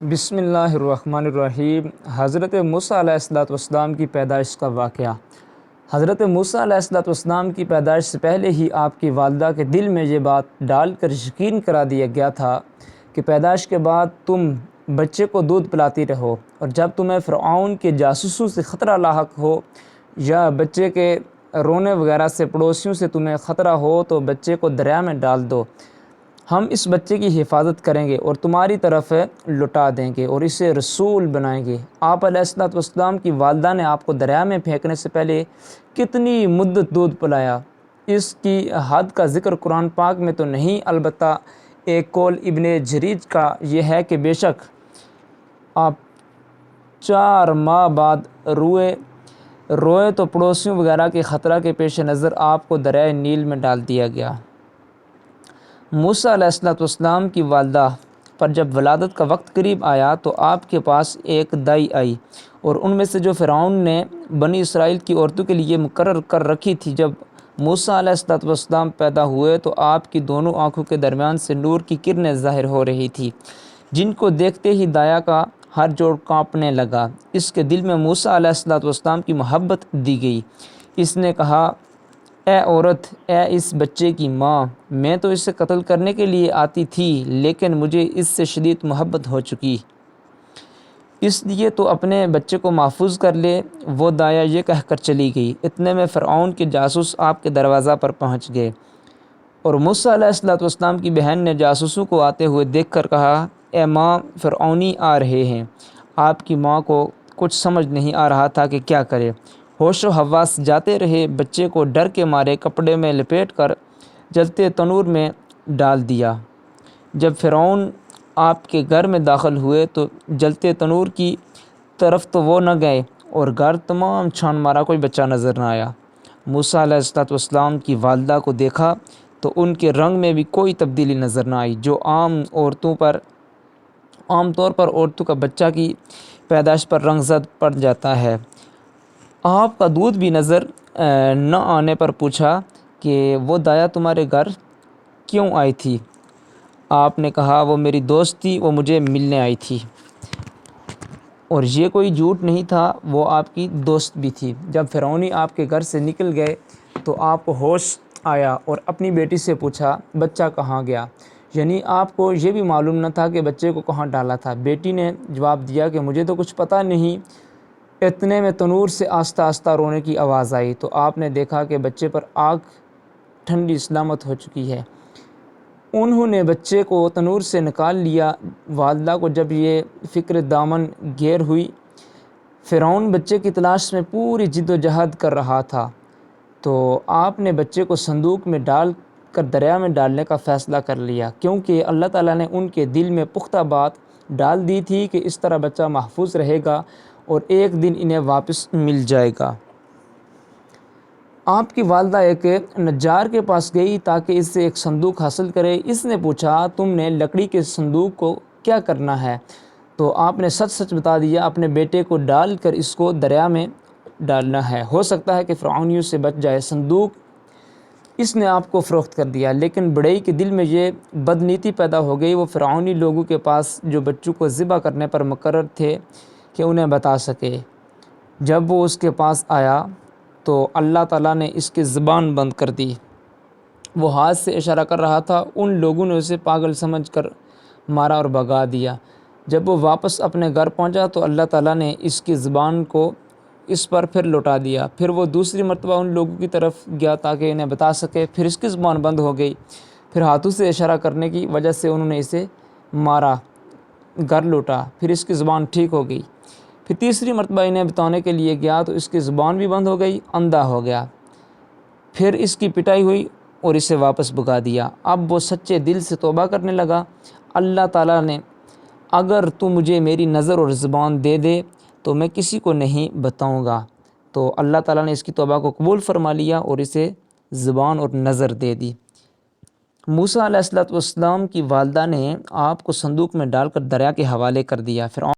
بسم اللہ الرحمن الرحیم۔ حضرت موسیٰ علیہ السلام کی پیدائش کا واقعہ۔ حضرت موسیٰ علیہ السلام کی پیدائش سے پہلے ہی آپ کی والدہ کے دل میں یہ بات ڈال کر یقین کرا دیا گیا تھا کہ پیدائش کے بعد تم بچے کو دودھ پلاتی رہو، اور جب تمہیں فرعون کے جاسوسوں سے خطرہ لاحق ہو یا بچے کے رونے وغیرہ سے پڑوسیوں سے تمہیں خطرہ ہو تو بچے کو دریا میں ڈال دو، ہم اس بچے کی حفاظت کریں گے اور تمہاری طرف لوٹا دیں گے اور اسے رسول بنائیں گے۔ آپ علیہ السلام کی والدہ نے آپ کو دریا میں پھینکنے سے پہلے کتنی مدت دودھ پلایا، اس کی حد کا ذکر قرآن پاک میں تو نہیں، البتہ ایک قول ابن جریج کا یہ ہے کہ بے شک آپ 4 ماہ بعد روئے تو پڑوسیوں وغیرہ کے خطرہ کے پیش نظر آپ کو دریائے نیل میں ڈال دیا گیا۔ موسیٰ علیہ السلام کی والدہ پر جب ولادت کا وقت قریب آیا تو آپ کے پاس ایک دائی آئی، اور ان میں سے جو فرعون نے بنی اسرائیل کی عورتوں کے لیے مقرر کر رکھی تھی۔ جب موسیٰ علیہ السلام پیدا ہوئے تو آپ کی دونوں آنکھوں کے درمیان سے نور کی کرنیں ظاہر ہو رہی تھی، جن کو دیکھتے ہی دایا کا ہر جوڑ کانپنے لگا۔ اس کے دل میں موسیٰ علیہ السلام کی محبت دی گئی۔ اس نے کہا، اے عورت، اے اس بچے کی ماں، میں تو اسے قتل کرنے کے لیے آتی تھی، لیکن مجھے اس سے شدید محبت ہو چکی، اس لیے تو اپنے بچے کو محفوظ کر لے۔ وہ دایا یہ کہہ کر چلی گئی۔ اتنے میں فرعون کے جاسوس آپ کے دروازہ پر پہنچ گئے، اور موسیٰ علیہ السلام کی بہن نے جاسوسوں کو آتے ہوئے دیکھ کر کہا، اے ماں، فرعونی آ رہے ہیں۔ آپ کی ماں کو کچھ سمجھ نہیں آ رہا تھا کہ کیا کرے۔ ہوش و حواس جاتے رہے۔ بچے کو ڈر کے مارے کپڑے میں لپیٹ کر جلتے تنور میں ڈال دیا۔ جب فرعون آپ کے گھر میں داخل ہوئے تو جلتے تنور کی طرف تو وہ نہ گئے، اور گھر تمام چھان مارا، کوئی بچہ نظر نہ آیا۔ موسیٰ علیہ السلام کی والدہ کو دیکھا تو ان کے رنگ میں بھی کوئی تبدیلی نظر نہ آئی، جو عام طور پر عورتوں کا بچہ کی پیدائش پر رنگ زد پڑ جاتا ہے۔ آپ کا دودھ بھی نظر نہ آنے پر پوچھا کہ وہ دایا تمہارے گھر کیوں آئی تھی؟ آپ نے کہا، وہ میری دوست تھی، وہ مجھے ملنے آئی تھی۔ اور یہ کوئی جھوٹ نہیں تھا، وہ آپ کی دوست بھی تھی۔ جب فرعونی آپ کے گھر سے نکل گئے تو آپ کو ہوش آیا اور اپنی بیٹی سے پوچھا، بچہ کہاں گیا؟ یعنی آپ کو یہ بھی معلوم نہ تھا کہ بچے کو کہاں ڈالا تھا۔ بیٹی نے جواب دیا کہ مجھے تو کچھ پتہ نہیں۔ اتنے میں تنور سے آہستہ آہستہ رونے کی آواز آئی تو آپ نے دیکھا کہ بچے پر آگ ٹھنڈی سلامت ہو چکی ہے۔ انہوں نے بچے کو تنور سے نکال لیا۔ والدہ کو جب یہ فکر دامن گیر ہوئی، فرعون بچے کی تلاش میں پوری جد و جہد کر رہا تھا، تو آپ نے بچے کو صندوق میں ڈال کر دریا میں ڈالنے کا فیصلہ کر لیا، کیونکہ اللہ تعالیٰ نے ان کے دل میں پختہ بات ڈال دی تھی کہ اس طرح بچہ محفوظ رہے گا اور ایک دن انہیں واپس مل جائے گا۔ آپ کی والدہ ایک نجار کے پاس گئی تاکہ اس سے ایک صندوق حاصل کرے۔ اس نے پوچھا، تم نے لکڑی کے صندوق کو کیا کرنا ہے؟ تو آپ نے سچ سچ بتا دیا، اپنے بیٹے کو ڈال کر اس کو دریا میں ڈالنا ہے، ہو سکتا ہے کہ فرعونیوں سے بچ جائے۔ صندوق اس نے آپ کو فروخت کر دیا، لیکن بڑئی کے دل میں یہ بدنیتی پیدا ہو گئی، وہ فرعونی لوگوں کے پاس جو بچوں کو ذبح کرنے پر مقرر تھے کہ انہیں بتا سکے۔ جب وہ اس کے پاس آیا تو اللہ تعالیٰ نے اس کی زبان بند کر دی۔ وہ ہاتھ سے اشارہ کر رہا تھا، ان لوگوں نے اسے پاگل سمجھ کر مارا اور بھگا دیا۔ جب وہ واپس اپنے گھر پہنچا تو اللہ تعالیٰ نے اس کی زبان کو اس پر پھر لوٹا دیا۔ پھر وہ دوسری مرتبہ ان لوگوں کی طرف گیا تاکہ انہیں بتا سکے، پھر اس کی زبان بند ہو گئی۔ پھر ہاتھوں سے اشارہ کرنے کی وجہ سے انہوں نے اسے مارا، گھر لوٹا، پھر اس کی زبان ٹھیک ہو گئی۔ پھر تیسری مرتبہ انہیں بتانے کے لیے گیا تو اس کی زبان بھی بند ہو گئی، اندھا ہو گیا۔ پھر اس کی پٹائی ہوئی اور اسے واپس بھگا دیا۔ اب وہ سچے دل سے توبہ کرنے لگا۔ اللہ تعالیٰ نے، اگر تو مجھے میری نظر اور زبان دے دے تو میں کسی کو نہیں بتاؤں گا۔ تو اللہ تعالیٰ نے اس کی توبہ کو قبول فرما لیا اور اسے زبان اور نظر دے دی۔ موسیٰ علیہ السلام کی والدہ نے آپ کو صندوق میں ڈال کر دریا کے حوالے کر دیا۔ فرعون